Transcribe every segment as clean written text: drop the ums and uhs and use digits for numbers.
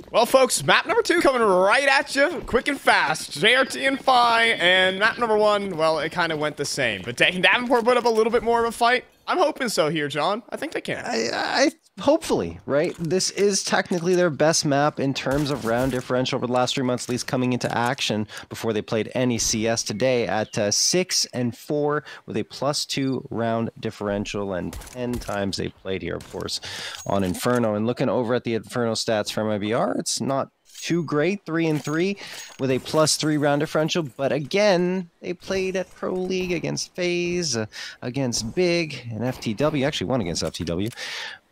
Well, folks, map number 2 coming right at you, quick and fast. JRT and Phi, and map number 1, well, it kind of went the same. But can Davenport put up a little bit more of a fight? I'm hoping so here, John. I think they can. I hopefully, right? This is technically their best map in terms of round differential over the last 3 months, at least coming into action before they played any CS today at 6-4 with a +2 round differential and 10 times they played here, of course, on Inferno. And looking over at the Inferno stats for MIBR, it's not too great, 3-3 with a +3 round differential. But again, they played at Pro League against FaZe, against Big, and FTW. Actually won against FTW.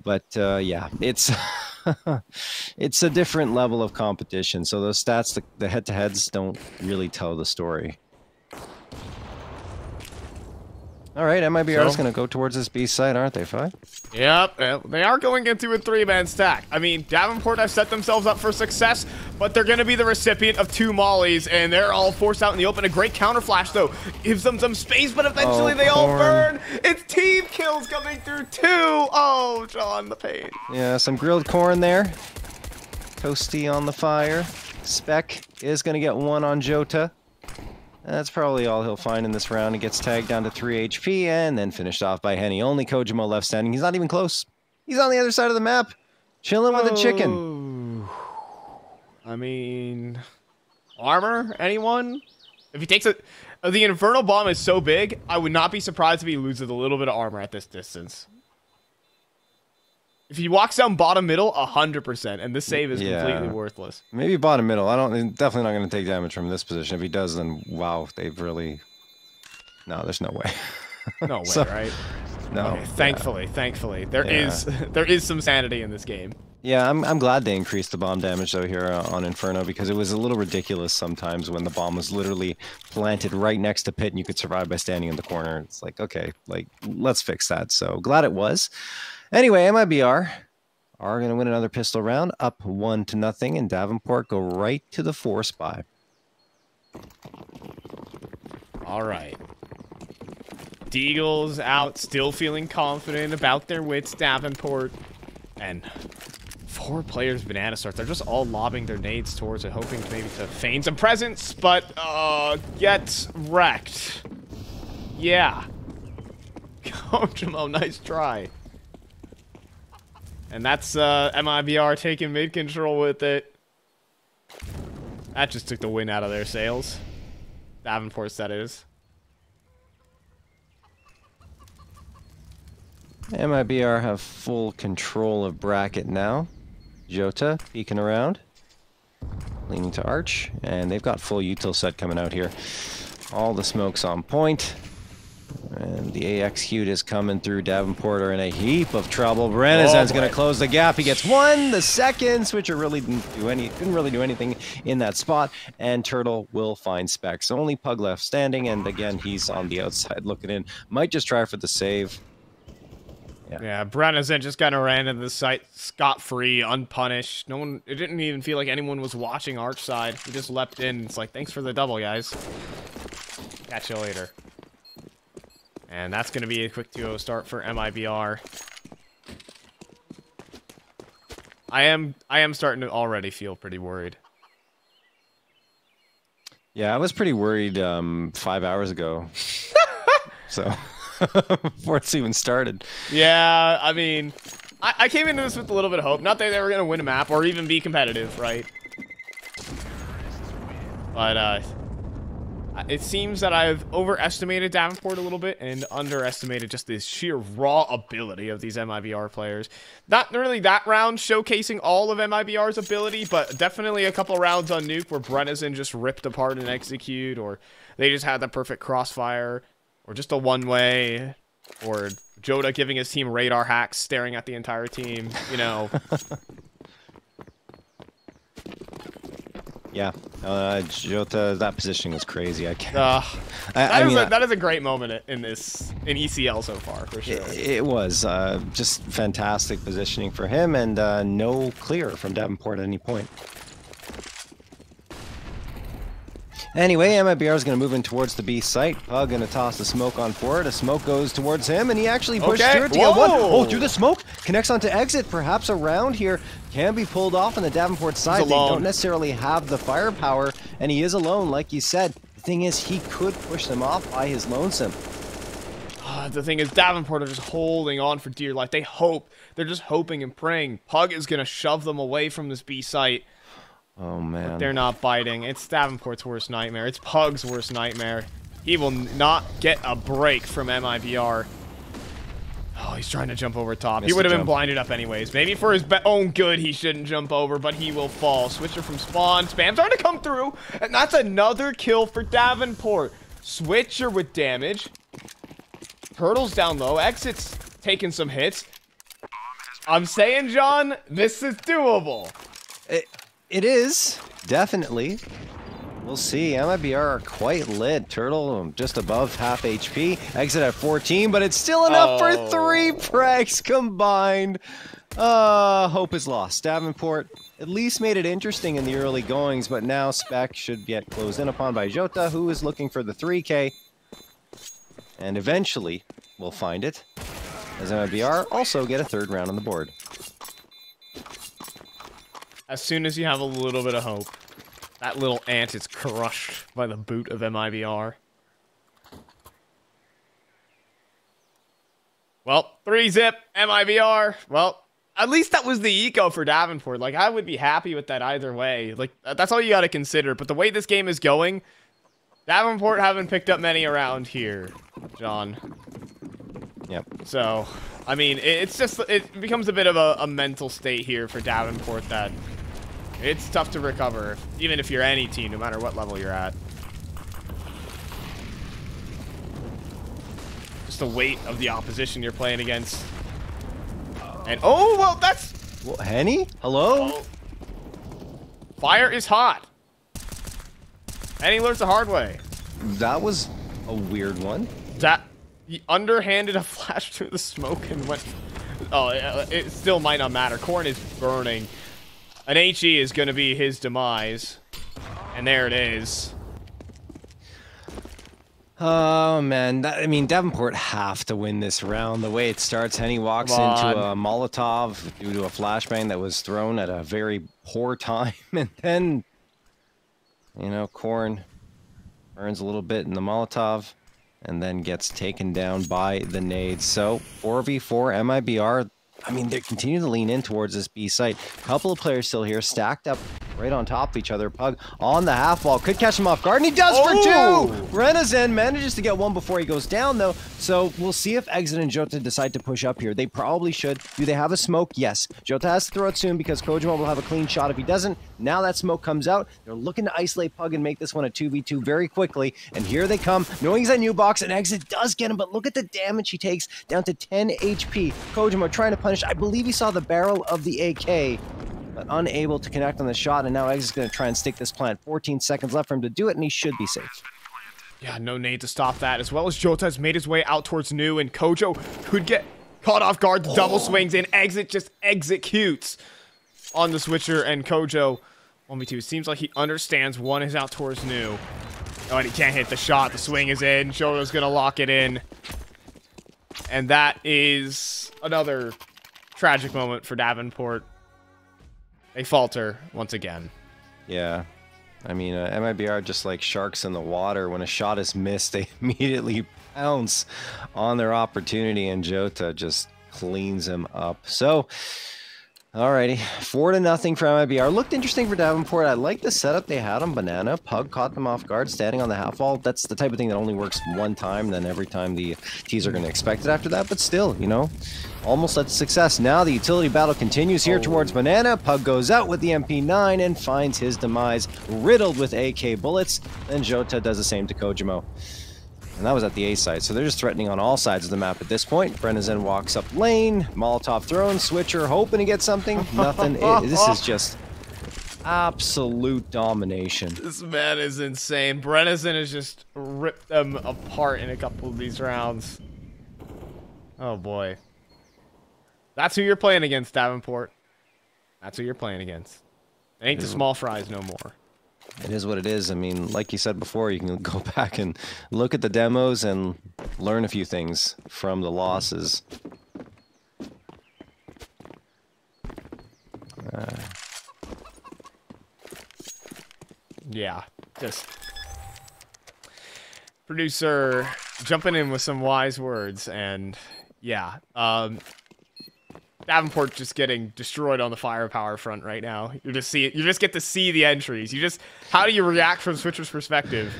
But yeah, it's it's a different level of competition. So those stats, the head-to-heads, don't really tell the story. All right, MIBR is going to go towards this B side, aren't they, Phi? Yep, they are going into a 3-man stack. I mean, Davenport have set themselves up for success, but they're going to be the recipient of 2 mollies, and they're all forced out in the open. A great counter flash, though, gives them some space, but eventually they all burn. It's team kills coming through 2. Oh, John, the pain. Yeah, some grilled corn there. Toasty on the fire. Spec is going to get 1 on Jota. That's probably all he'll find in this round. He gets tagged down to 3 HP and then finished off by Henny. Only Kojimo left standing. He's not even close. He's on the other side of the map, chilling with a chicken. I mean, armor? Anyone? If he takes it, the Inferno bomb is so big, I would not be surprised if he loses a little bit of armor at this distance. If he walks down bottom middle, 100%, and this save is completely worthless. Maybe bottom middle. Definitely not going to take damage from this position. If he does, then wow, they've really. No, there's no way. No way, right? No. Okay, thankfully, there is some sanity in this game. Yeah, I'm glad they increased the bomb damage though here on Inferno, because it was a little ridiculous sometimes when the bomb was literally planted right next to pit and you could survive by standing in the corner. It's like, okay, like let's fix that. So glad it was. Anyway, MIBR are going to win another pistol round, up 1-0, and Davenport go right to the force buy. All right. Deagle's out, still feeling confident about their wits, Davenport. And 4 players banana starts. They're just all lobbing their nades towards it, hoping maybe to feign some presence, but gets wrecked. Yeah. Kojimo, nice try. And that's MIBR taking mid control with it. That just took the wind out of their sails. Davenport's, that is. MIBR have full control of bracket now. Jota peeking around, leaning to Arch, and they've got full util set coming out here. All the smokes on point. And the AX Cute is coming through. Davenport are in a heap of trouble. Brennan's going to close the gap. He gets 1. The second switcher really couldn't really do anything in that spot. And Turtle will find Specs. Only Pug left standing, and again he's on the outside looking in. Might just try for the save. Yeah, Brennan's just kind of ran into the site scot-free, unpunished. No one. It didn't even feel like anyone was watching Arch side. He just leapt in. It's like, thanks for the double, guys. Catch you later. And that's going to be a quick 2-0 start for MIBR. I am starting to already feel pretty worried. Yeah, I was pretty worried 5 hours ago. So, before it's even started. Yeah, I mean, I came into this with a little bit of hope. Not that they were going to win a map or even be competitive, right? But, it seems that I've overestimated Davenport a little bit and underestimated just the sheer raw ability of these MIBR players. Not really that round showcasing all of MIBR's ability, but definitely a couple rounds on Nuke where Brennison just ripped apart and execute, or they just had the perfect crossfire, or just a one-way, or Jota giving his team radar hacks, staring at the entire team, you know. Yeah, Jota, that positioning was crazy. I can't. That is a great moment in ECL so far, for sure. It was just fantastic positioning for him, and no clear from Davenport at any point. Anyway, MIBR is going to move in towards the B site. Pug going to toss the smoke on forward. A smoke goes towards him, and he actually pushed through it to get one. Oh, through the smoke. Connects onto exit. Perhaps a round here can be pulled off on the Davenport side. They don't necessarily have the firepower, and he is alone, like you said. The thing is, he could push them off by his lonesome. The thing is, Davenport are just holding on for dear life. They hope. They're just hoping and praying. Pug is going to shove them away from this B site. Oh, man. But they're not biting. It's Davenport's worst nightmare. It's Pug's worst nightmare. He will not get a break from MIBR. Oh, he's trying to jump over top. He would have been blinded up anyways. Maybe for his own good, he shouldn't jump over, but he will fall. Switcher from spawn. Spam's trying to come through, and that's another kill for Davenport. Switcher with damage. Turtle's down low. Exit's taking some hits. I'm saying, John, this is doable. It is, definitely. We'll see. MIBR are quite lit. Turtle just above half HP. Exit at 14, but it's still enough for 3 frags combined. Hope is lost. Davenport at least made it interesting in the early goings, but now Spec should get closed in upon by Jota, who is looking for the 3K. And eventually, we'll find it, as MIBR also get a 3rd round on the board. As soon as you have a little bit of hope, that little ant is crushed by the boot of MIBR. Well, 3-zip, MIBR. Well, at least that was the eco for Davenport. Like, I would be happy with that either way. Like, that's all you got to consider. But the way this game is going, Davenport haven't picked up many around here, John. Yep. So, I mean, it's just, it becomes a bit of a mental state here for Davenport that it's tough to recover, even if you're any team, no matter what level you're at. Just the weight of the opposition you're playing against. And, oh, well, that's... Well, Henny? Hello? Oh. Fire is hot. And he learns the hard way. That was a weird one. He underhanded a flash through the smoke and went... Oh, it still might not matter. Corn is burning. An HE is going to be his demise. And there it is. Oh, man. I mean, Davenport have to win this round. The way it starts, Henny walks into a Molotov due to a flashbang that was thrown at a very poor time. And then, you know, Corn burns a little bit in the Molotov and then gets taken down by the nades. So 4v4 MIBR, I mean, they continue to lean in towards this B site. Couple of players still here, stacked up right on top of each other. Pug on the half wall, could catch him off guard, and he does for 2! Renazen manages to get 1 before he goes down, though. So we'll see if Exit and Jota decide to push up here. They probably should. Do they have a smoke? Yes. Jota has to throw it soon because Kojima will have a clean shot if he doesn't. Now that smoke comes out. They're looking to isolate Pug and make this one a 2v2 very quickly. And here they come, knowing he's at new box, and Exit does get him, but look at the damage he takes, down to 10 HP. Kojima trying to punish. I believe he saw the barrel of the AK, but unable to connect on the shot, and now Exit's going to try and stick this plant. 14 seconds left for him to do it, and he should be safe. Yeah, no nade to stop that, as well as Jota has made his way out towards New, and Kojo could get caught off guard. The double swings in. Exit just executes on the switcher, and Kojo 1v2. Seems like he understands one is out towards New. Oh, and he can't hit the shot. The swing is in. Jota's going to lock it in. And that is another tragic moment for Davenport. They falter once again. Yeah. I mean, MIBR just like sharks in the water. When a shot is missed, they immediately pounce on their opportunity, and Jota just cleans him up. So, alrighty. 4-0 for MIBR. Looked interesting for Davenport. I like the setup they had on Banana. Pug caught them off guard, standing on the half wall. That's the type of thing that only works one time, then every time the T's are going to expect it after that. But still, you know, almost led to success. Now the utility battle continues here towards Banana. Pug goes out with the MP9 and finds his demise riddled with AK bullets. Then Jota does the same to Kojimo. And that was at the A side, so they're just threatening on all sides of the map at this point. Brenezen walks up lane, Molotov thrown, Switcher hoping to get something. Nothing. This is just absolute domination. This man is insane. Brenezen has just ripped them apart in a couple of these rounds. Oh boy. That's who you're playing against, Davenport. That's who you're playing against. It ain't the small fries no more. It is what it is. I mean, like you said before, you can go back and look at the demos and learn a few things from the losses. Yeah, just producer jumping in with some wise words, and yeah, Davenport just getting destroyed on the firepower front right now. You just get to see the entries. How do you react from Switcher's perspective?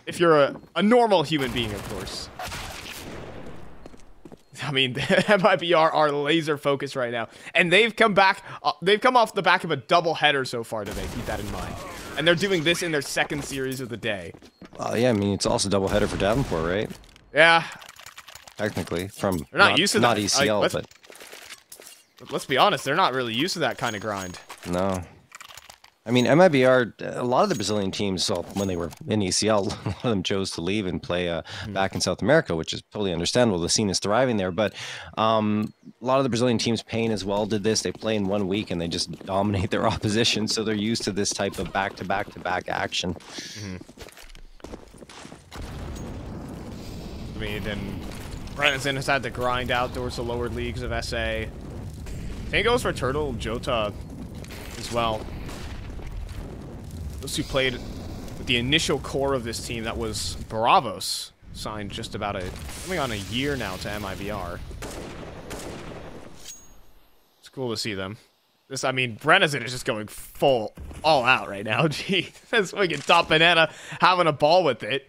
If you're a normal human being, of course. I mean, MIBR are laser focused right now, and they've come back. They've come off the back of a double header so far today. Keep that in mind. And they're doing this in their second series of the day. Yeah, I mean, it's also double header for Davenport, right? Yeah. Technically, from they're not used to not that. ECL, but let's be honest, they're not really used to that kind of grind. No. I mean, MIBR, a lot of the Brazilian teams, well, when they were in ECL, a lot of them chose to leave and play back in South America, which is totally understandable. The scene is thriving there. But a lot of the Brazilian teams, Pain as well, did this. They play in 1 week and they just dominate their opposition. So they're used to this type of back-to-back-to-back action. I mean, and Brennison has had to grind out towards the lower leagues of SA. Same goes for Turtle, Jota as well. Those who played with the initial core of this team, that was Bravos, signed just coming on a year now to MIBR. It's cool to see them. I mean, Brennison is just going all out right now. Gee, this wicked top banana having a ball with it.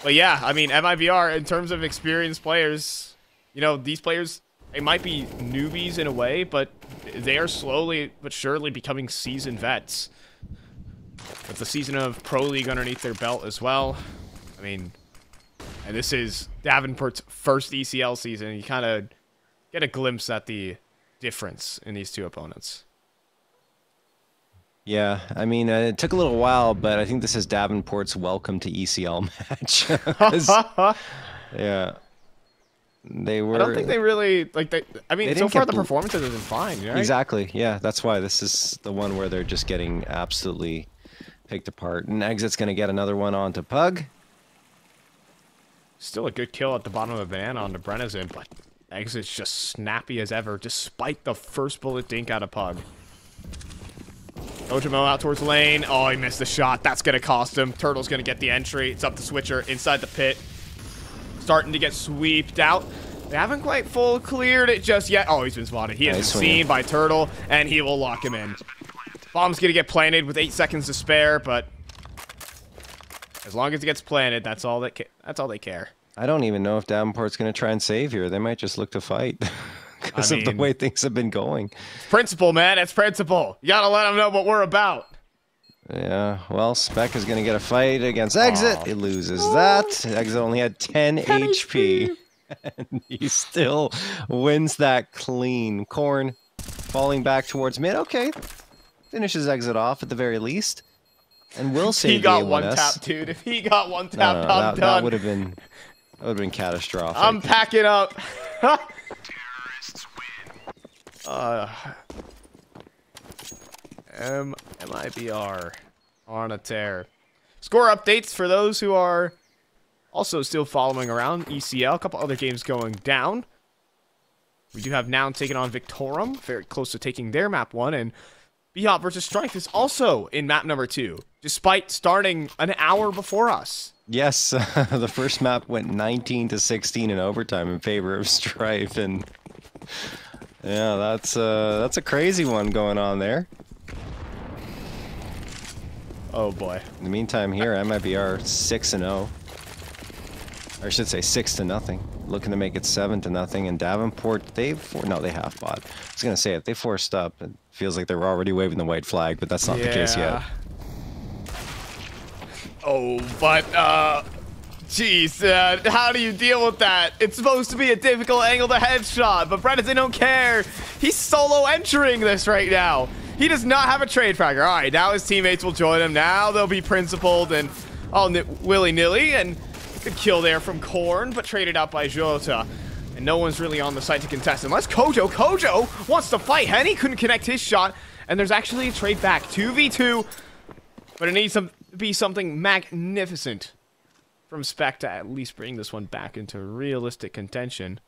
But yeah, I mean, MIBR, in terms of experienced players, you know, these players, they might be newbies in a way, but they are slowly but surely becoming seasoned vets. With the season of Pro League underneath their belt as well. I mean, and this is Davenport's first ECL season. You kind of get a glimpse at the difference in these two opponents. Yeah, I mean, it took a little while, but I think this is Davenport's welcome to ECL match. Yeah. They were. I don't think they really I mean, so far the performances have been fine. Right? Exactly. Yeah, that's why this is the one where they're just getting absolutely picked apart. And Exit's going to get another one onto Pug. Still a good kill at the bottom of the banana onto Brennison, but Exit's just snappy as ever, despite the first bullet dink out of Pug. Ojimo out towards lane. Oh, he missed the shot. That's going to cost him. Turtle's going to get the entry. It's up to Switcher inside the pit. Starting to get sweeped out. They haven't quite full cleared it just yet. Oh, he's been spotted. He has been seen by Turtle, and he will lock him in. Bomb's going to get planted with 8 seconds to spare, but as long as it gets planted, that's all they care. I don't even know if Davenport's going to try and save here. They might just look to fight because of the way things have been going. It's principle, man. It's principle. You got to let them know what we're about. Yeah, well, Spec is going to get a fight against Exit. He loses that. Exit only had 10 HP. And he still wins that clean. Korn falling back towards mid. Okay. Finishes Exit off at the very least. And will save he got one tap, dude. If he got one tap, I'm done. That would have been catastrophic. I'm packing up. MIBR on a tear. Score updates for those who are also still following around ECL. A couple other games going down. We do have Noun taking on Victorum, very close to taking their map 1, and B-Hop versus Strife is also in map number 2, despite starting an hour before us. Yes, the first map went 19-16 in overtime in favor of Strife, and yeah, that's a crazy one going on there. Oh boy. In the meantime, here MIBR 6-0. Or I should say 6-0. Looking to make it 7-0. And Davenport, they half bought. I was gonna say if they forced up, it feels like they were already waving the white flag, but that's not the case yet. Oh, but jeez, how do you deal with that? It's supposed to be a difficult angle to headshot, but Brennison don't care. He's solo entering this right now. He does not have a trade fragger. All right, now his teammates will join him. Now they'll be principled and all willy-nilly. And good kill there from Korn, but traded out by Jota. And no one's really on the site to contest unless Kojo. Kojo wants to fight. Henny couldn't connect his shot. And there's actually a trade back. 2v2. But it needs to be something magnificent from Spec to at least bring this one back into realistic contention.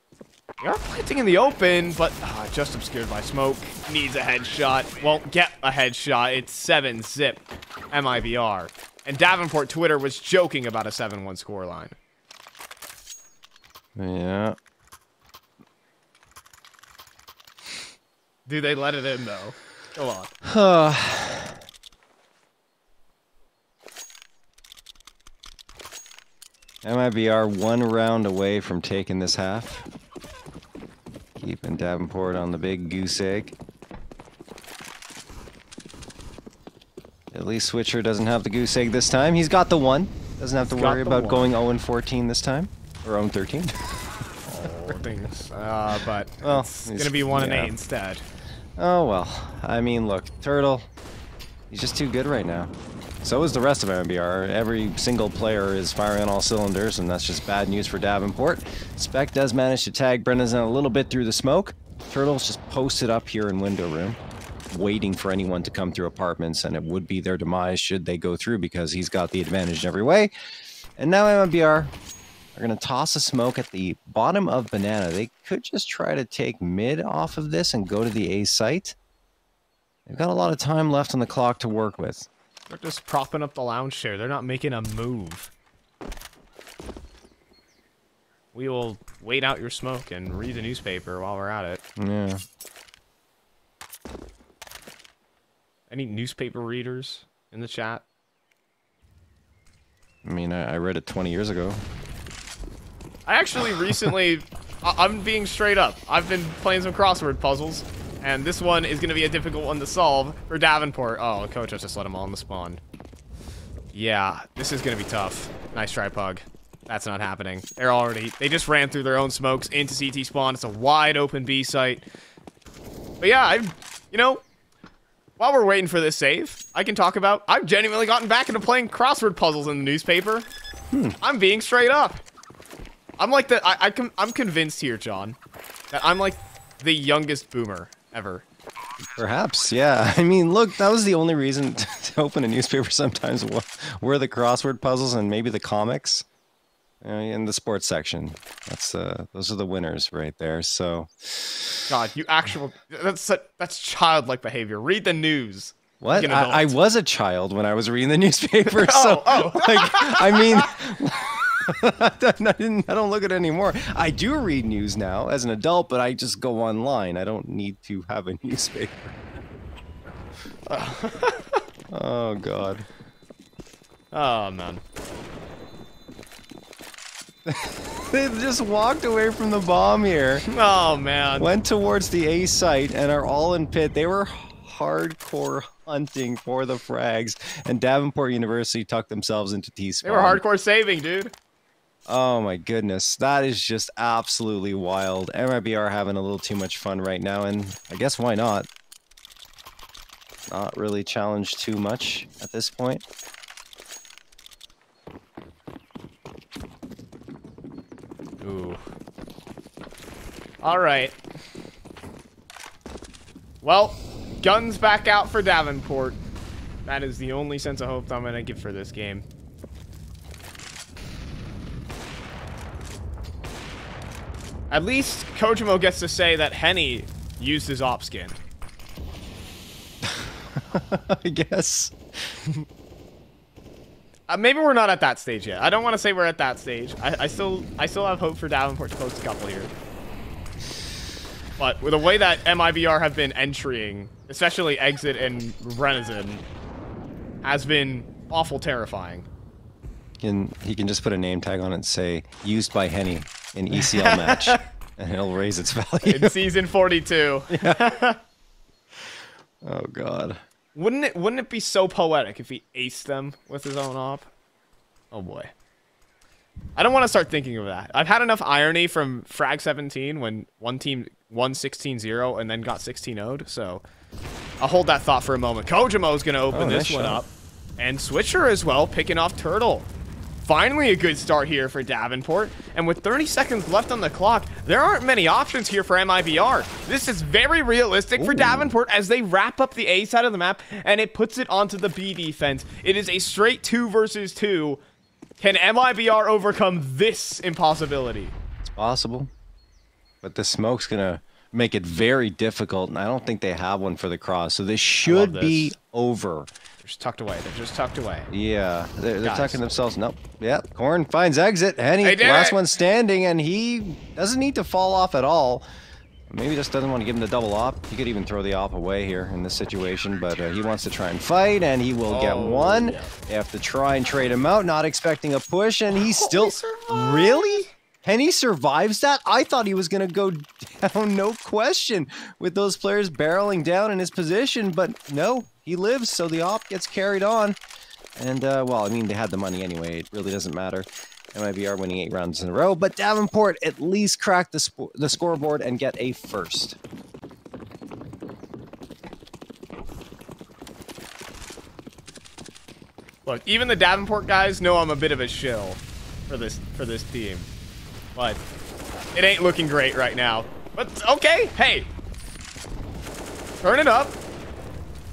They are planting in the open, but just obscured by smoke. Needs a headshot. Won't get a headshot. It's 7-zip MIBR. And Davenport Twitter was joking about a 7-1 scoreline. Yeah. Do they let it in, though? Go on. MIBR 1 round away from taking this half. Keeping Davenport on the big goose egg. At least Switcher doesn't have the goose egg this time. He's got the 1. Doesn't have to worry about going 0-14 this time. Or 0-13. Things. But well, it's going to be 1-8 instead. Oh, well. I mean, look, Turtle, he's just too good right now. So is the rest of MIBR. Every single player is firing on all cylinders, and that's just bad news for Davenport. Spec does manage to tag Brennan a little bit through the smoke. Turtle's just posted up here in window room, waiting for anyone to come through apartments, and it would be their demise should they go through because he's got the advantage in every way. And now MIBR are going to toss a smoke at the bottom of Banana. They could just try to take mid off of this and go to the A site. They've got a lot of time left on the clock to work with. They're just propping up the lounge chair. They're not making a move. We will wait out your smoke and read the newspaper while we're at it. Yeah. Any newspaper readers in the chat? I mean, I read it 20 years ago. I actually recently, I'm being straight up. I've been playing some crossword puzzles, and this one is going to be a difficult one to solve for Davenport. Oh, the coach has just let him all in the spawn. Yeah, this is going to be tough. Nice try, Pug. That's not happening. They just ran through their own smokes into CT spawn. It's a wide open B site. But yeah, while we're waiting for this save, I can talk about, I've genuinely gotten back into playing crossword puzzles in the newspaper. I'm being straight up. I'm like I'm convinced here, John, that I'm like the youngest boomer ever. Perhaps, yeah. I mean, look, that was the only reason to open a newspaper sometimes were the crossword puzzles and maybe the comics in the sports section. Those are the winners right there. So, God, that's childlike behavior. Read the news. What? I was a child when I was reading the newspaper. So, like, I mean. I don't look at it anymore. I do read news now as an adult, but I just go online. I don't need to have a newspaper. Oh, God. Oh, man. They just walked away from the bomb here. Oh, man. Went towards the A site and are all in pit. They were hardcore hunting for the frags, and Davenport University tucked themselves into T-spawn. They were hardcore saving, dude. Oh my goodness, that is just absolutely wild. MIBR having a little too much fun right now, and I guess why not? Not really challenged too much at this point. Ooh. All right. Well, guns back out for Davenport. That is the only sense of hope I'm going to give for this game. At least Kojimo gets to say that Henny used his op skin. I guess. Maybe we're not at that stage yet. I don't want to say we're at that stage. I still have hope for Davenport to post a couple here. But with the way that MIBR have been entering, especially Exit and Renison, has been awful terrifying. He can just put a name tag on it and say, used by Henny in ECL match, and it'll raise its value. In season 42. Yeah. Oh, God. Wouldn't it be so poetic if he aced them with his own op? Oh, boy. I don't want to start thinking of that. I've had enough irony from Frag 17 when one team won 16-0 and then got 16-0'd, so I'll hold that thought for a moment. Kojimo's going to open this one up. And Switcher as well, picking off Turtle. Finally a good start here for Davenport, and with 30 seconds left on the clock, there aren't many options here for MIBR. This is very realistic for Davenport as they wrap up the A side of the map, and it puts it onto the B defense. It is a straight 2 versus 2. Can MIBR overcome this impossibility? It's possible, but the smoke's gonna make it very difficult, and I don't think they have one for the cross, so this should be over. They're just tucked away. They're just tucked away. Yeah, they're tucking themselves. Nope. Yep. Corn finds exit. Henny, They last one standing, and he doesn't need to fall off at all. Maybe just doesn't want to give him the double op. He could even throw the op away here in this situation, but he wants to try and fight, and he will get one. Yeah. They have to try and trade him out, not expecting a push, and he's still... Really? Henny survives that? I thought he was going to go down, no question, with those players barreling down in his position, but no, he lives, so the op gets carried on. And, well, I mean, they had the money anyway. It really doesn't matter. MIBR winning 8 rounds in a row, but Davenport at least cracked the scoreboard and get a first. Look, even the Davenport guys know I'm a bit of a shill for this team. But it ain't looking great right now. But okay, hey. Turn it up.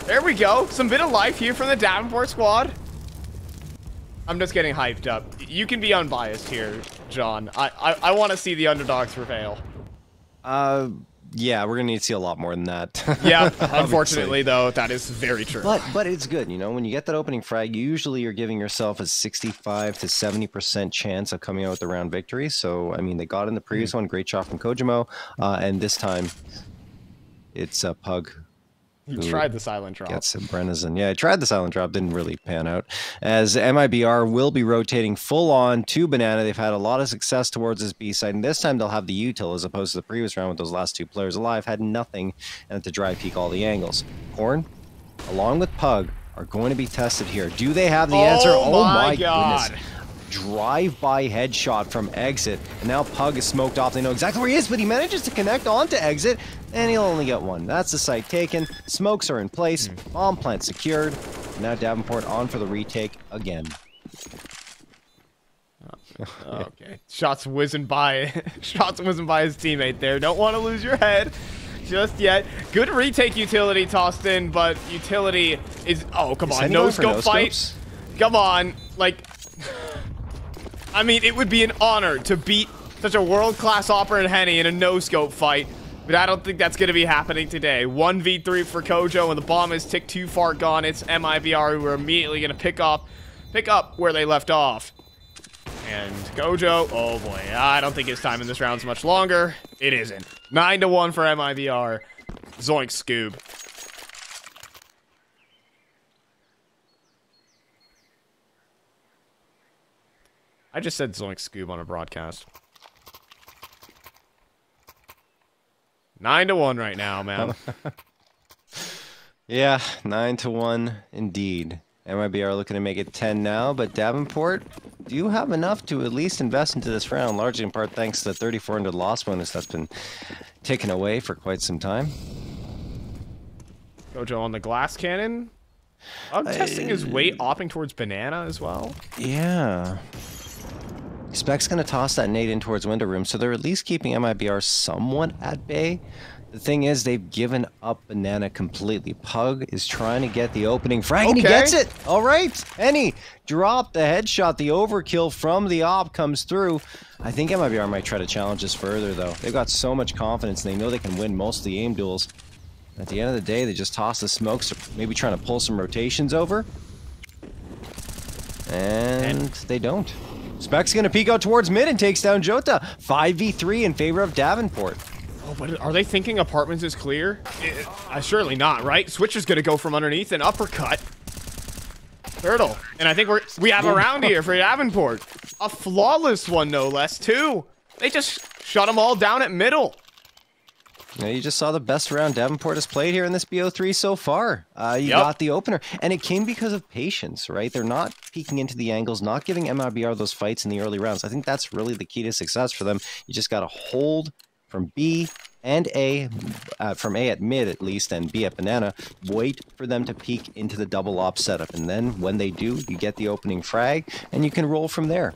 There we go. Some bit of life here from the Davenport squad. I'm just getting hyped up. You can be unbiased here, John. I want to see the underdogs prevail. Yeah, we're gonna need to see a lot more than that. Yeah, unfortunately, though, that is very true. But it's good, you know, when you get that opening frag, usually you're giving yourself a 65 to 70% chance of coming out with the round victory. So, I mean, they got in the previous one, great shot from Kojimo, and this time it's Pug. You tried the silent drop. Gets Brennison. Yeah, I tried the silent drop, didn't really pan out. As MIBR will be rotating full on to Banana. They've had a lot of success towards this B side, and this time they'll have the util as opposed to the previous round with those last 2 players alive. Had nothing, and to dry peek all the angles. Corn, along with Pug, are going to be tested here. Do they have the answer? Oh my God. Goodness. Drive-by headshot from exit, and now Pug is smoked off. They know exactly where he is, but he manages to connect onto exit, and he'll only get one. That's the site taken. Smokes are in place. Bomb plant secured. Now Davenport on for the retake again. Okay. Shots whizzing by. Shots whizzing by his teammate there. Don't want to lose your head just yet. Good retake utility tossed in, but utility is... Oh, come on. No-scope fight. Come on. Like... I mean, it would be an honor to beat such a world-class Opera and Henny in a no-scope fight, but I don't think that's going to be happening today. 1v3 for Kojo, and the bomb is ticked too far gone. It's MIBR who are immediately going to pick up where they left off. And Kojo, oh boy, I don't think his time in this round's much longer. It isn't. 9-1 for MIBR. Zoink Scoob. I just said Zoink Scoob on a broadcast. 9-1 right now, man. Yeah, 9-1 indeed. MIBR looking to make it 10 now, but Davenport, do you have enough to at least invest into this round? Largely in part thanks to the 3,400 loss bonus that's been taken away for quite some time. Kojo on the glass cannon. I'm testing his weight, opting towards Banana as well. Yeah. Spec's going to toss that nade in towards window room, so they're at least keeping MIBR somewhat at bay. The thing is, they've given up Banana completely. Pug is trying to get the opening frag, and he gets it! All right, Henny dropped the headshot. The overkill from the op comes through. I think MIBR might try to challenge this further, though. They've got so much confidence, and they know they can win most of the aim duels. At the end of the day, they just toss the smokes, maybe trying to pull some rotations over. And they don't. Spec's going to peek out towards mid and takes down Jota. 5v3 in favor of Davenport. Oh, but are they thinking apartments is clear? Surely not, right? Switch is going to go from underneath and uppercut. Turtle. And I think we have a round here for Davenport. A flawless one, no less, too. They just shut them all down at middle. Yeah, you just saw the best round Davenport has played here in this BO3 so far. You got the opener, and it came because of patience, right? They're not peeking into the angles, not giving MIBR those fights in the early rounds. I think that's really the key to success for them. You just got to hold from B and A, from A at mid at least, and B at banana. Wait for them to peek into the double op setup, and then when they do, you get the opening frag, and you can roll from there.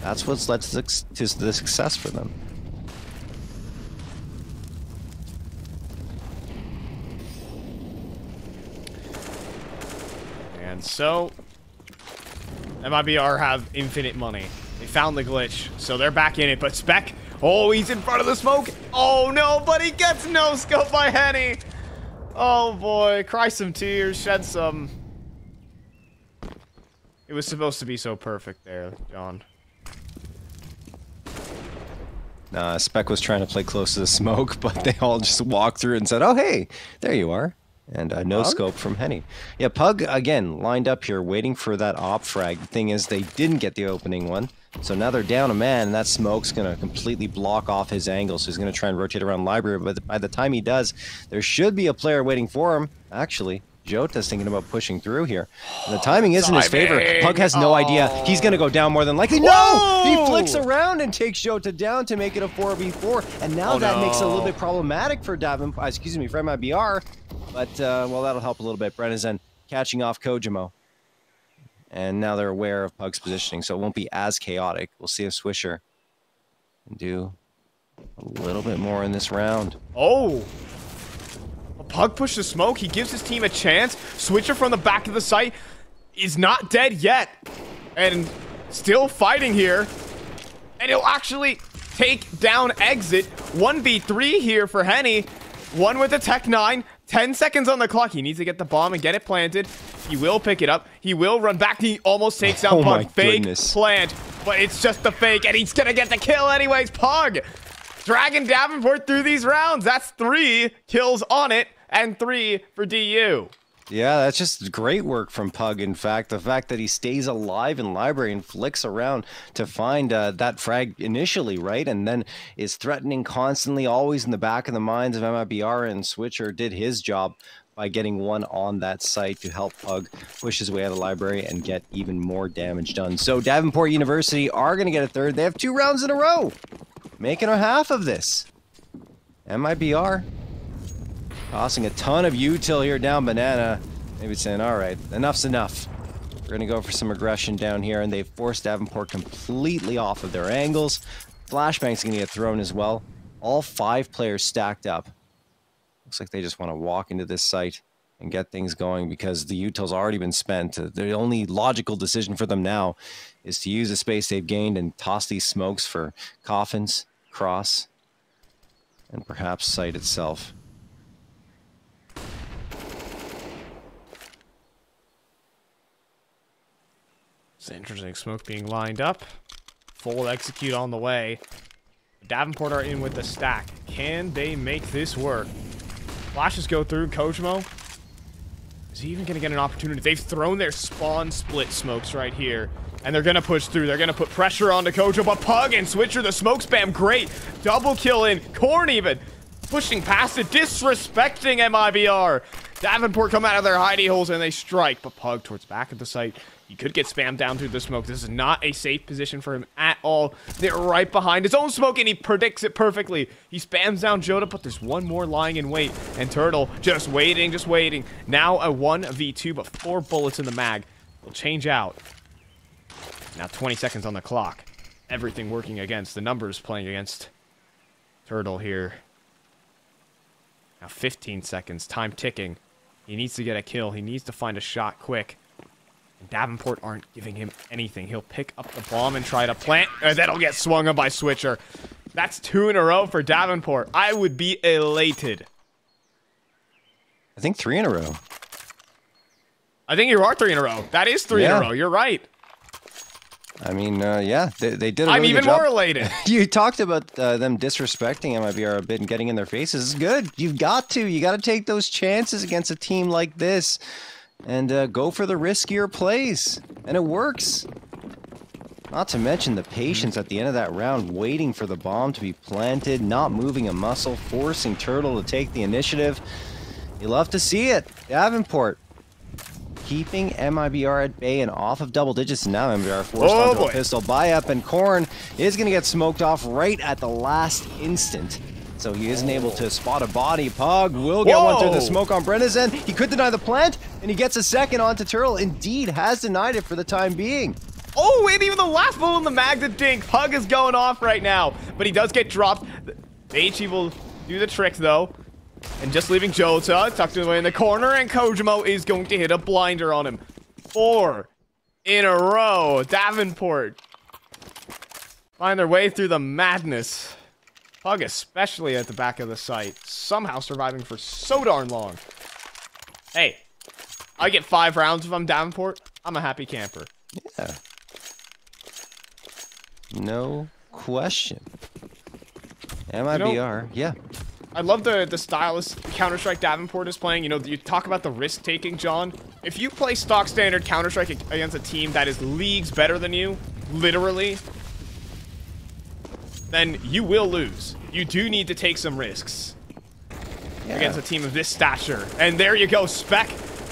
That's what's led to the success for them. And so, MIBR have infinite money. They found the glitch, so they're back in it. But Spec, oh, he's in front of the smoke. Oh no, but he gets no scope by Henny. Oh boy, cry some tears, shed some. It was supposed to be so perfect there, John. Nah, Spec was trying to play close to the smoke, but they all just walked through and said, oh hey, there you are. And no scope from Henny. Yeah, Pug, again, lined up here, waiting for that op frag. The thing is, they didn't get the opening one. So now they're down a man, and that smoke's going to completely block off his angle. So he's going to try and rotate around library. But by the time he does, there should be a player waiting for him. Actually, Jota's thinking about pushing through here. And the timing is in his favor. Pug has no idea. He's going to go down more than likely. No! Whoa! He flicks around and takes Jota down to make it a 4v4. And now that makes it a little bit problematic for Davenport, excuse me, for MIBR. But, well, that'll help a little bit. Brennison catching off Kojimo. And now they're aware of Pug's positioning, so it won't be as chaotic. We'll see if Swisher can do a little bit more in this round. Oh! Pug pushed the smoke. He gives his team a chance. Switcher from the back of the site is not dead yet. And still fighting here. And he'll actually take down exit. 1v3 here for Henny. One with the Tech 9. 10 seconds on the clock. He needs to get the bomb and get it planted. He will pick it up. He will run back. He almost takes out Pug. Fake plant. But it's just the fake. And he's going to get the kill anyways. Pug dragging Davenport through these rounds. That's 3 kills on it. And 3 for DU. Yeah, that's just great work from Pug, in fact. The fact that he stays alive in library and flicks around to find that frag initially, right? And then is threatening constantly, always in the back of the minds of MIBR, and Switcher did his job by getting one on that site to help Pug push his way out of the library and get even more damage done. So Davenport University are going to get a third. They have 2 rounds in a row, making a half of this. MIBR tossing a ton of util here down banana. Maybe saying, all right, enough's enough. We're going to go for some aggression down here, and they've forced Davenport completely off of their angles. Flashbang's going to get thrown as well. All 5 players stacked up. Looks like they just want to walk into this site and get things going because the util's already been spent. The only logical decision for them now is to use the space they've gained and toss these smokes for coffins, cross, and perhaps site itself. It's interesting. Smoke being lined up. Full execute on the way. Davenport are in with the stack. Can they make this work? Flashes go through. Kojimo. Is he even going to get an opportunity? They've thrown their spawn split smokes right here. And they're going to push through. They're going to put pressure onto Kojimo. But Pug and Switcher, the smoke spam, great. Double kill in. Corn even. Pushing past it. Disrespecting MIBR. Davenport come out of their hidey holes and they strike. But Pug towards back of the site. He could get spammed down through the smoke. This is not a safe position for him at all. They're right behind his own smoke, and he predicts it perfectly. He spams down Jota, but there's one more lying in wait. And Turtle just waiting, just waiting. Now a 1v2, but 4 bullets in the mag. Will change out. Now 20 seconds on the clock. Everything working against. The numbers playing against Turtle here. Now 15 seconds. Time ticking. He needs to get a kill. He needs to find a shot quick. And Davenport aren't giving him anything. He'll pick up the bomb and try to plant. And that'll get swung on by Switcher. That's 2 in a row for Davenport. I would be elated. I think 3 in a row. I think you are 3 in a row. That is 3 in a row. You're right. I mean, yeah, they did a I'm really even good job. more elated. You talked about them disrespecting MIBR a bit and getting in their faces. It's good. You've got to. You got to take those chances against a team like this and go for the riskier plays. And it works. Not to mention the patience at the end of that round, waiting for the bomb to be planted, not moving a muscle, forcing Turtle to take the initiative. You love to see it. Davenport keeping MIBR at bay and off of double digits, and now MIBR forced onto a pistol buy up, and Korn is going to get smoked off right at the last instant. so he isn't able to spot a body. Pug will get one through the smoke on Brennison. He could deny the plant, and he gets a second onto Turtle. Indeed, has denied it for the time being. Oh, and even the last bullet in the mag to dink. Pug is going off right now, but he does get dropped. The HE will do the trick, though. And just leaving Jota tucked away in the corner, and Kojimo is going to hit a blinder on him. 4 in a row. Davenport find their way through the madness. Pug especially at the back of the site, somehow surviving for so darn long. Hey, I get 5 rounds if I'm Davenport. I'm a happy camper. Yeah. No question. MIBR, yeah. I love the stylus Counter-Strike Davenport is playing. You know, you talk about the risk-taking, John. If you play stock standard Counter-Strike against a team that is leagues better than you, literally, then you will lose. You do need to take some risks against a team of this stature. And there you go, Spec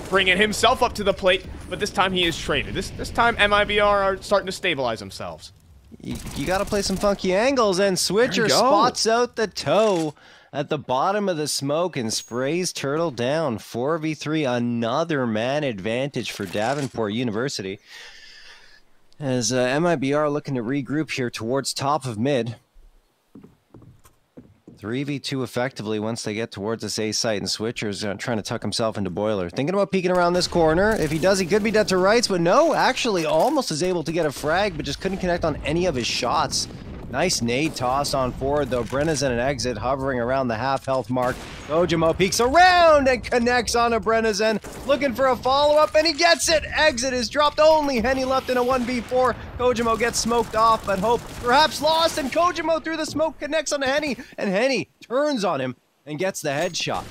bringing himself up to the plate, but this time he is traded. This time MIBR are starting to stabilize themselves. You got to play some funky angles, and Switcher spots out the toe at the bottom of the smoke and sprays Turtle down. 4v3, another man advantage for Davenport University. As MIBR looking to regroup here towards top of mid. 3v2 effectively once they get towards this A site, and Switcher's trying to tuck himself into Boiler. Thinking about peeking around this corner. If he does, he could be dead to rights, but no, actually almost is able to get a frag, but just couldn't connect on any of his shots. Nice nade toss on forward, though. Brennison an exit, hovering around the half-health mark. Kojimo peeks around and connects on a Brennison. Looking for a follow-up, and he gets it! Exit is dropped, only Henny left in a 1v4. Kojimo gets smoked off, but hope perhaps lost, and Kojimo through the smoke connects on Henny, and Henny turns on him and gets the headshot.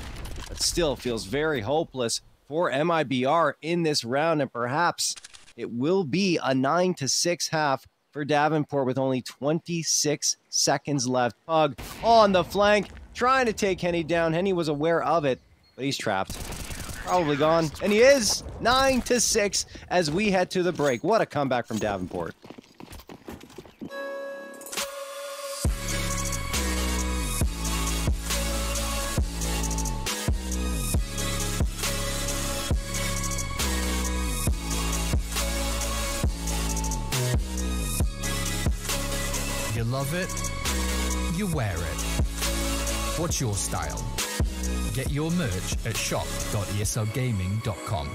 But still feels very hopeless for MIBR in this round, and perhaps it will be a 9-6 half for Davenport with only 26 seconds left. Pug on the flank, trying to take Henny down. Henny was aware of it, but he's trapped. Probably gone. And he is 9-6 as we head to the break. What a comeback from Davenport. You love it, you wear it. What's your style? Get your merch at shop.eslgaming.com.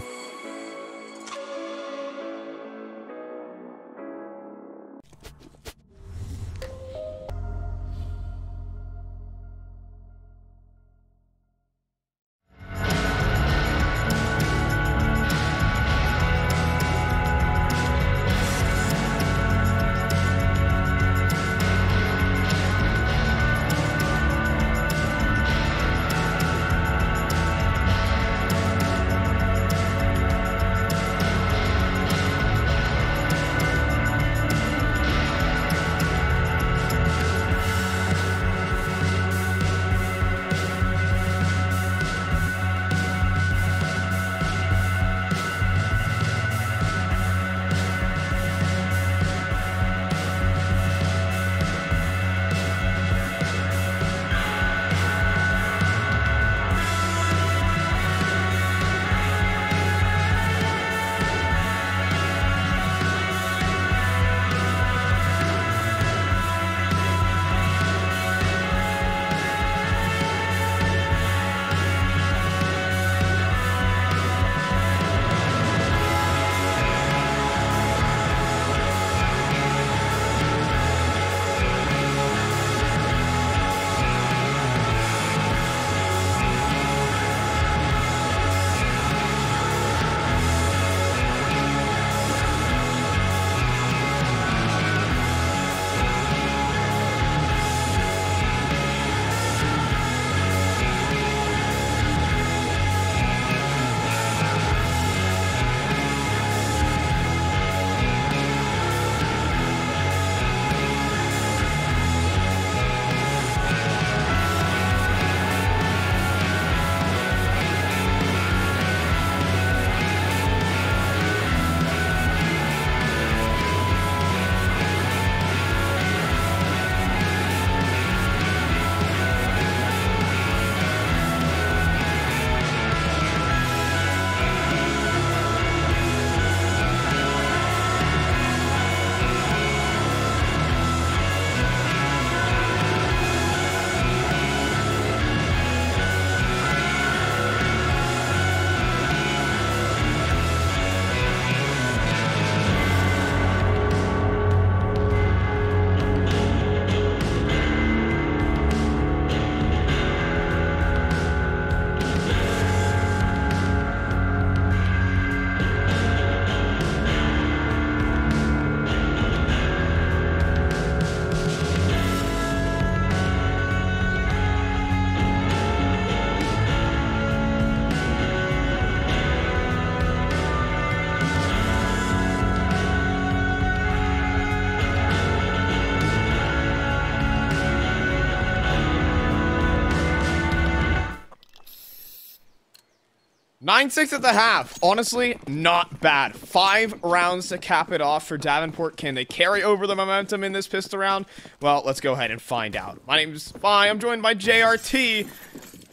9-6 at the half. Honestly, not bad. 5 rounds to cap it off for Davenport. Can they carry over the momentum in this pistol round? Well, let's go ahead and find out. My name's Fi. I'm joined by JRT.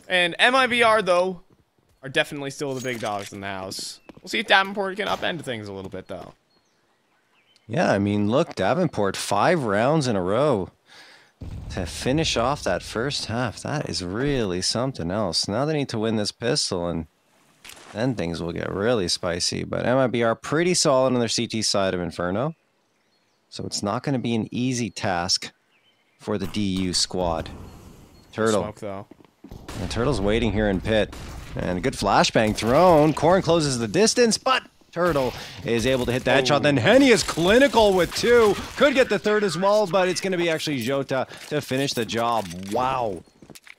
And MIBR, though, are definitely still the big dogs in the house. We'll see if Davenport can upend things a little bit, though. Yeah, I mean, look, Davenport, 5 rounds in a row to finish off that first half. That is really something else. Now they need to win this pistol, and then things will get really spicy. But MIBR pretty solid on their CT side of Inferno. So it's not going to be an easy task for the DU squad. Turtle. Smoke, though. And Turtle's waiting here in pit. And a good flashbang thrown. Corn closes the distance, but Turtle is able to hit the headshot. Then Henny is clinical with 2. Could get the 3rd as well, but it's going to be actually Jota to finish the job. Wow.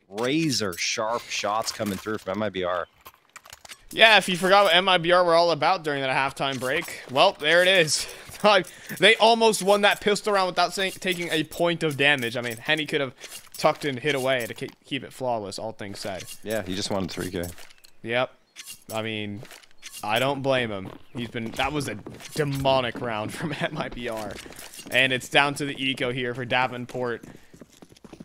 Razor sharp shots coming through from MIBR. Yeah, if you forgot what MIBR were all about during that halftime break, well, there it is. They almost won that pistol round without taking a point of damage. I mean, Henny could have tucked and hit away to keep it flawless, all things said. Yeah, he just wanted 3K. Yep. I mean, I don't blame him. That was a demonic round from MIBR. And it's down to the eco here for Davenport.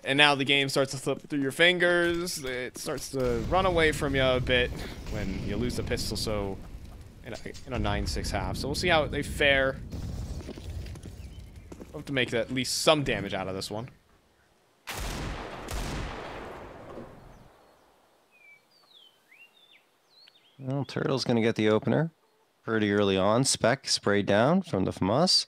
And now the game starts to slip through your fingers. It starts to run away from you a bit when you lose the pistol so in a 9-6 half. So we'll see how they fare. Hope to make at least some damage out of this one. Well, Turtle's going to get the opener pretty early on. Spec sprayed down from the FAMAS.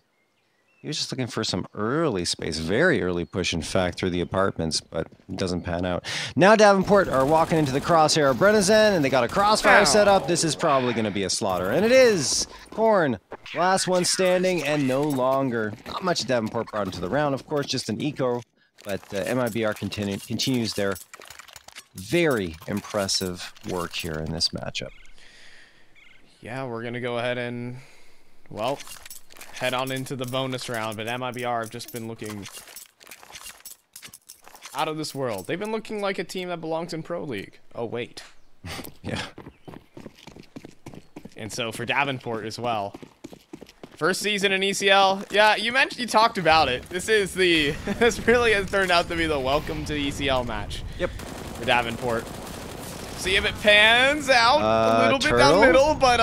He was just looking for some early space, very early push, in fact, through the apartments, but it doesn't pan out. Now Davenport are walking into the crosshair of Brennizen, and they got a crossfire set up. This is probably going to be a slaughter, and it is. Corn, last one standing, and no longer. Not much Davenport brought into the round, of course, just an eco, but MIBR continues their very impressive work here in this matchup. Yeah, we're going to go ahead and, well, head on into the bonus round, but MIBR have just been looking out of this world. They've been looking like a team that belongs in Pro League. Oh, wait. Yeah. And so for Davenport as well. First season in ECL. Yeah, you talked about it. This really has turned out to be the welcome to the ECL match. Yep. For Davenport. See if it pans out a little bit Turtle? down the middle, but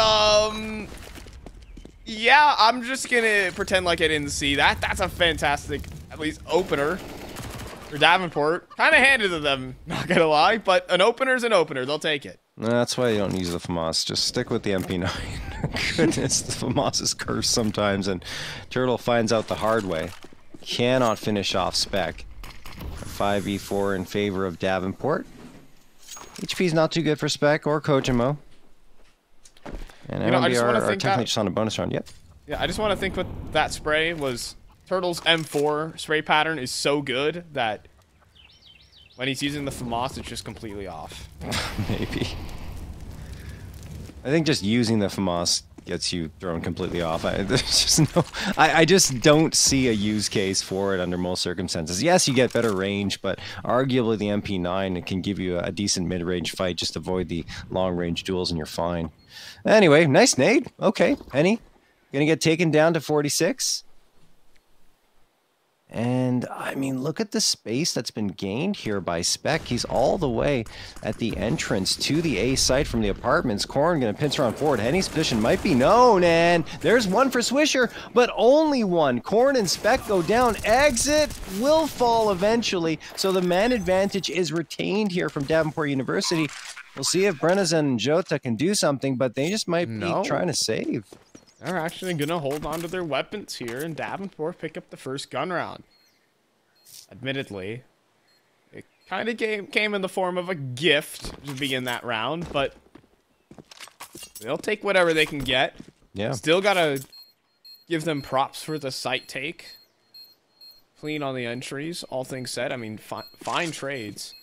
yeah, I'm just gonna pretend like I didn't see that. That's a fantastic, at least, opener for Davenport. Kind of handed to them, not gonna lie, but an opener's an opener. They'll take it. That's why you don't use the FAMAS. Just stick with the MP9. Goodness, the FAMAS is cursed sometimes, and Turtle finds out the hard way. Cannot finish off Spec. 5v4 in favor of Davenport. HP's not too good for Spec or Kojimo. And MIBR are technically just on a bonus round. Yep. Yeah, I just want to think what that spray was. Turtle's M4 spray pattern is so good that when he's using the FAMAS, it's just completely off. Maybe. I think just using the FAMAS gets you thrown completely off. There's just no. I just don't see a use case for it under most circumstances. Yes, you get better range, but arguably the MP9 can give you a decent mid-range fight. Just avoid the long-range duels and you're fine. Anyway, nice nade. Okay, Henny. Gonna get taken down to 46. And, I mean, look at the space that's been gained here by Spec. He's all the way at the entrance to the A site from the apartments. Corn going to pinch around forward. Henny's position might be known, and there's one for Swisher, but only one. Corn and Spec go down. Exit will fall eventually, so the man advantage is retained here from Davenport University. We'll see if Brennizen and Jota can do something, but they just might be trying to save. They're actually going to hold on to their weapons here, and Davenport pick up the first gun round. Admittedly, it kind of came in the form of a gift to begin that round, but they'll take whatever they can get. Yeah. Still got to give them props for the site take. Clean on the entries, all things said. I mean, fine trades.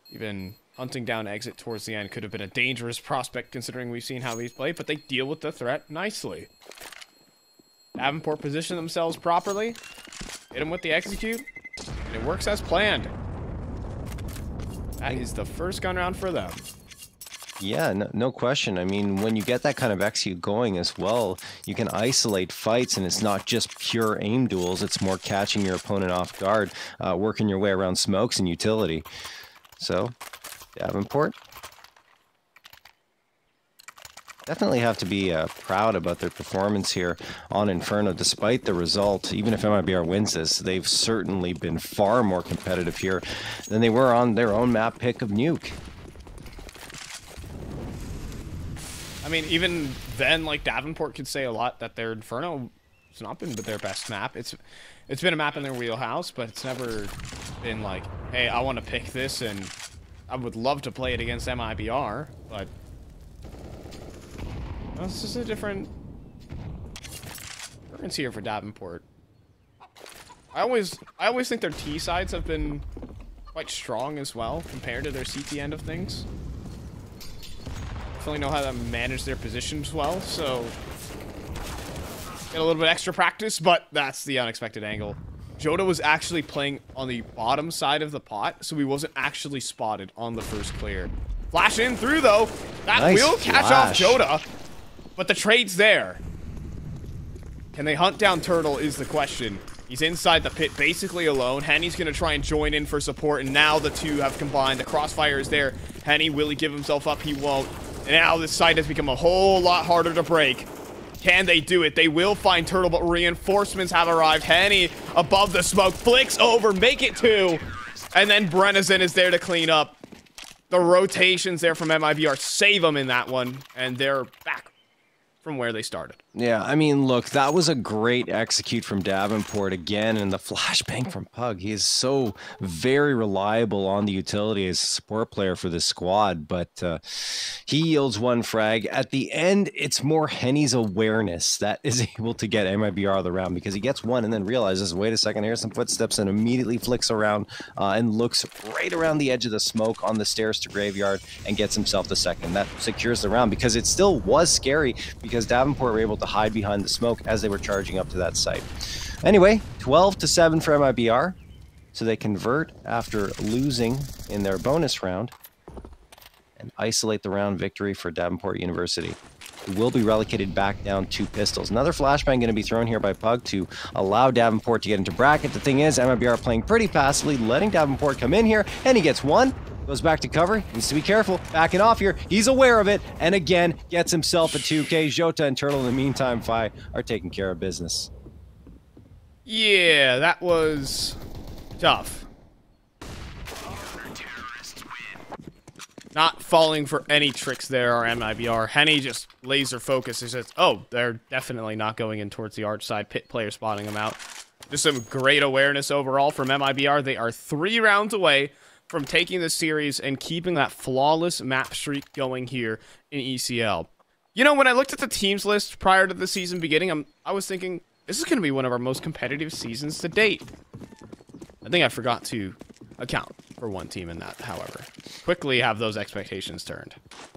Even hunting down exit towards the end could have been a dangerous prospect considering we've seen how he's played, but they deal with the threat nicely. Davenport position themselves properly, hit him with the execute, and it works as planned. That is the first gun round for them. Yeah, no question. I mean, when you get that kind of execute going as well, you can isolate fights, and it's not just pure aim duels. It's more catching your opponent off guard, working your way around smokes and utility. So, Davenport definitely have to be proud about their performance here on Inferno. Despite the result, even if MIBR wins this, they've certainly been far more competitive here than they were on their own map pick of Nuke. I mean, even then, like, Davenport could say a lot that their Inferno has not been their best map. It's been a map in their wheelhouse, but it's never been like, hey, I want to pick this, and I would love to play it against MIBR, but well, it's just a difference here for Davenport. I always think their T sides have been quite strong as well compared to their CT end of things. Definitely know how to manage their positions well, so get a little bit extra practice, but that's the unexpected angle. Jota was actually playing on the bottom side of the pot, so he wasn't actually spotted on the first clear. Flash in through, though. That nice will catch off Jota, but the trade's there. Can they hunt down Turtle is the question. He's inside the pit basically alone. Henny's going to try and join in for support, and now the two have combined. The crossfire is there. Henny, will he give himself up? He won't. And now this site has become a whole lot harder to break. Can they do it? They will find Turtle, but reinforcements have arrived. Henny above the smoke, flicks over, make it two. And then Brennison is there to clean up. The rotations there from MIBR save them in that one, and they're back from where they started. Yeah, I mean, look, that was a great execute from Davenport again, and the flashbang from Pug. He is so very reliable on the utility as a support player for this squad, but he yields one frag. At the end, it's more Henny's awareness that is able to get MIBR the round, because he gets one and then realizes, wait a second, here's some footsteps, and immediately flicks around and looks right around the edge of the smoke on the stairs to Graveyard and gets himself the second. That secures the round, because it still was scary, because Davenport were able to hide behind the smoke as they were charging up to that site. Anyway, 12-7 for MIBR, so they convert after losing in their bonus round and isolate the round victory for Davenport University, who will be relocated back down to pistols. Another flashbang going to be thrown here by Pug to allow Davenport to get into bracket. The thing is, MIBR playing pretty passively, letting Davenport come in here, and he gets one. Goes back to cover, needs to be careful, backing off here, he's aware of it, and again, gets himself a 2K. Jota and Turtle, in the meantime, Fi are taking care of business. Yeah, that was tough. Not falling for any tricks there are MIBR. Henny just laser focuses. Says, oh, they're definitely not going in towards the arch side. Pit player spotting them out. Just some great awareness overall from MIBR. They are 3 rounds away from taking the series and keeping that flawless map streak going here in ECL. You know, when I looked at the teams list prior to the season beginning, I was thinking, this is going to be one of our most competitive seasons to date. I think I forgot to account for one team in that, however. Quickly have those expectations turned.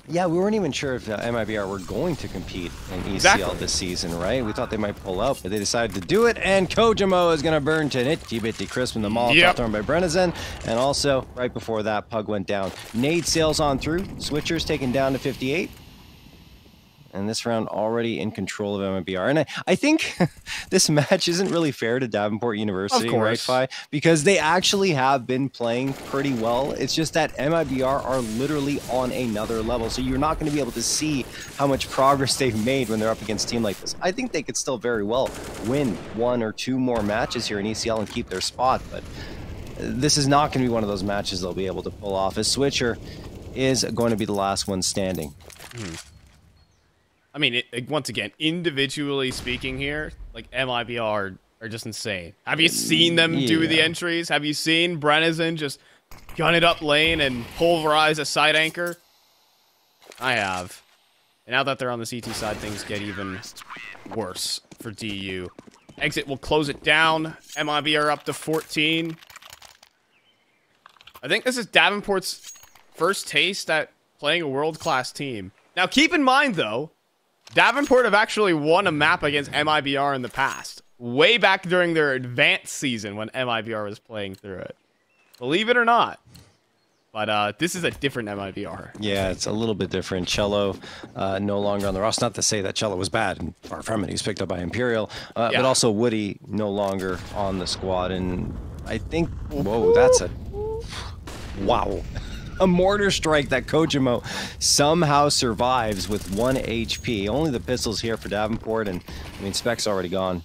Yeah, we weren't even sure if MIBR were going to compete in ECL Exactly. this season, right? We thought they might pull out, but they decided to do it, and Kojimo is going to burn to Nitty Bitty Crisp in the Molotov thrown by Brennison, and also, right before that, Pug went down. Nade sails on through, Switcher's taken down to 58. And this round already in control of MIBR. And I think this match isn't really fair to Davenport University, right, Fi? Because they actually have been playing pretty well. It's just that MIBR are literally on another level. So you're not going to be able to see how much progress they've made when they're up against a team like this. I think they could still very well win 1 or 2 more matches here in ECL and keep their spot. But this is not going to be one of those matches they'll be able to pull off, as Switcher is going to be the last one standing. I mean, once again, individually speaking here, like, MIBR are just insane. Have you seen them do the entries? Have you seen Brennison just gun it up lane and pulverize a side anchor? I have. And now that they're on the CT side, things get even worse for DU. Exit will close it down. MIBR up to 14. I think this is Davenport's first taste at playing a world-class team. Now, keep in mind, though, Davenport have actually won a map against MIBR in the past. Way back during their advanced season when MIBR was playing through it. Believe it or not. But this is a different MIBR. Yeah, it's a little bit different. Cello no longer on the roster. Not to say that Cello was bad, and far from it. He's picked up by Imperial. But also Woody no longer on the squad. And I think, whoa, that's a, wow. A mortar strike that Kojimo somehow survives with 1 HP. Only the pistols here for Davenport, and I mean, Spec's already gone.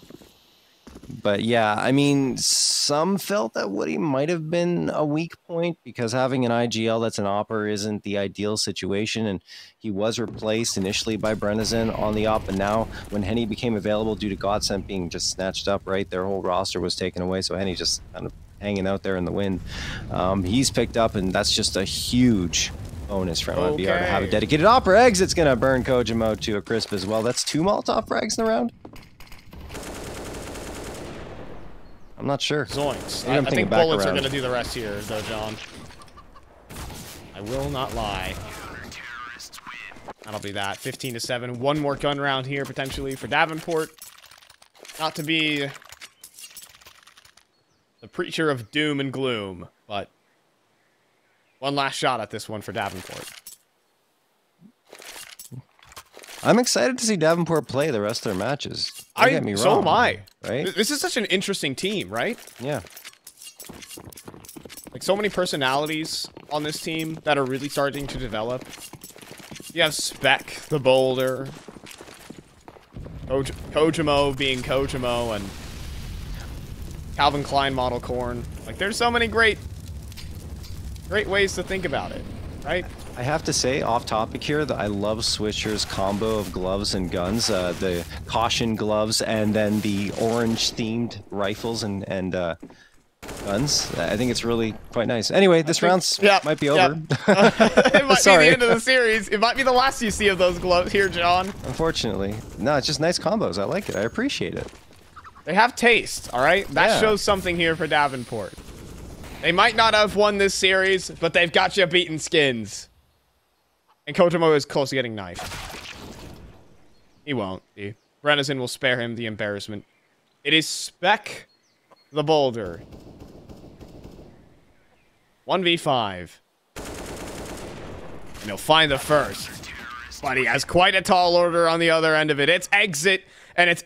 But yeah, I mean, some felt that Woody might have been a weak point because having an IGL that's an opper isn't the ideal situation, and he was replaced initially by Brennison on the op, and now when Henny became available due to Godsent being just snatched up, right, their whole roster was taken away, so Henny just kind of hanging out there in the wind. He's picked up, and that's just a huge bonus for MIBR to have a dedicated opper. Exit's gonna burn Kojimo to a crisp as well. That's 2 Molotov frags in the round. I'm not sure. Zoinks. I think bullets are going to do the rest here, though, John. I will not lie. That'll be that. 15-7. One more gun round here, potentially, for Davenport. Not to be the preacher of doom and gloom, but one last shot at this one for Davenport. I'm excited to see Davenport play the rest of their matches. Don't get me wrong, so am I. Right? This is such an interesting team, right? Yeah. Like, so many personalities on this team that are really starting to develop. You have Spec, the Boulder. Kojimo being Kojimo, and Calvin Klein model Corn. Like, there's so many great ways to think about it, right? I have to say, off topic here, that I love Switcher's combo of gloves and guns. The caution gloves and then the orange-themed rifles and guns. I think it's really quite nice. Anyway, this round might be over. It might be the end of the series. It might be the last you see of those gloves here, John. Unfortunately. No, it's just nice combos. I like it. I appreciate it. They have taste, all right? That shows something here for Davenport. They might not have won this series, but they've got you beating skins. And Kojimo is close to getting knifed. He won't be. Brennison will spare him the embarrassment. It is Spec the Boulder. 1v5. And he'll find the first. But he has quite a tall order on the other end of it. It's Exit, and it's